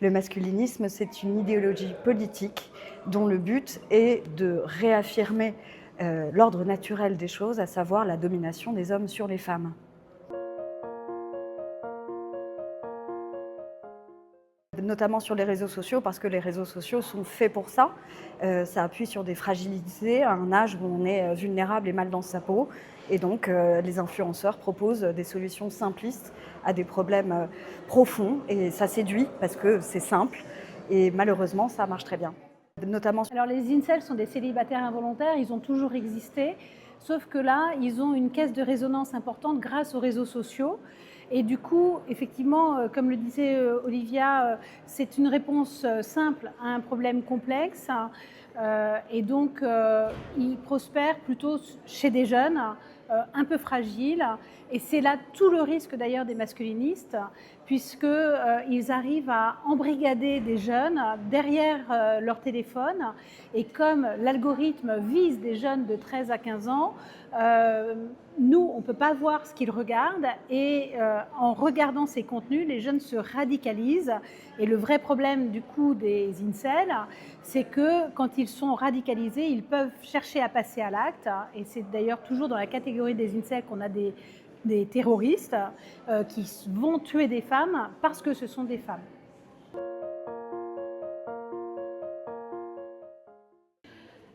Le masculinisme, c'est une idéologie politique dont le but est de réaffirmer l'ordre naturel des choses, à savoir la domination des hommes sur les femmes. Notamment sur les réseaux sociaux, parce que les réseaux sociaux sont faits pour ça. Ça appuie sur des fragilités, à un âge où on est vulnérable et mal dans sa peau. Et donc, les influenceurs proposent des solutions simplistes à des problèmes profonds. Et ça séduit parce que c'est simple. Et malheureusement, ça marche très bien. Notamment... Alors les incels sont des célibataires involontaires, ils ont toujours existé, sauf que là, ils ont une caisse de résonance importante grâce aux réseaux sociaux. Et du coup, effectivement, comme le disait Olivia, c'est une réponse simple à un problème complexe. Et donc, ils prospèrent plutôt chez des jeunes un peu fragiles. Et c'est là tout le risque d'ailleurs des masculinistes, puisqu'ils arrivent à embrigader des jeunes derrière leur téléphone. Et comme l'algorithme vise des jeunes de 13 à 15 ans, nous, on ne peut pas voir ce qu'ils regardent et en regardant ces contenus, les jeunes se radicalisent. Et le vrai problème du coup des incels, c'est que quand ils sont radicalisés, ils peuvent chercher à passer à l'acte. Et c'est d'ailleurs toujours dans la catégorie des incels qu'on a des terroristes qui vont tuer des femmes parce que ce sont des femmes.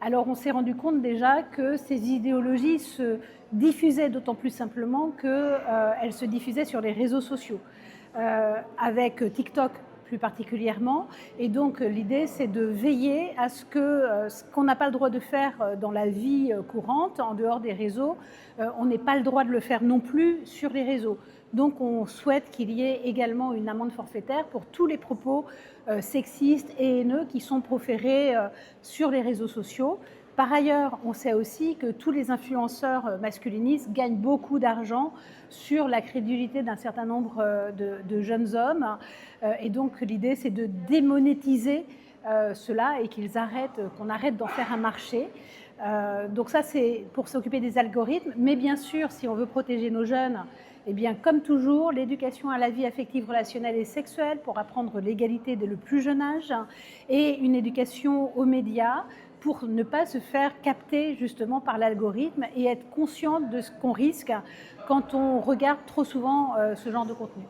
Alors on s'est rendu compte déjà que ces idéologies se diffusaient d'autant plus simplement qu'elles se diffusaient sur les réseaux sociaux, avec TikTok plus particulièrement. Et donc l'idée, c'est de veiller à ce qu'on n'a pas le droit de faire dans la vie courante, en dehors des réseaux, on n'ait pas le droit de le faire non plus sur les réseaux. Donc on souhaite qu'il y ait également une amende forfaitaire pour tous les propos sexistes et haineux qui sont proférés sur les réseaux sociaux. Par ailleurs, on sait aussi que tous les influenceurs masculinistes gagnent beaucoup d'argent sur la crédulité d'un certain nombre de jeunes hommes. Et donc l'idée, c'est de démonétiser cela et qu'on arrête d'en faire un marché. Donc ça, c'est pour s'occuper des algorithmes. Mais bien sûr, si on veut protéger nos jeunes, eh bien, comme toujours, l'éducation à la vie affective, relationnelle et sexuelle pour apprendre l'égalité dès le plus jeune âge et une éducation aux médias pour ne pas se faire capter justement par l'algorithme et être consciente de ce qu'on risque quand on regarde trop souvent ce genre de contenu.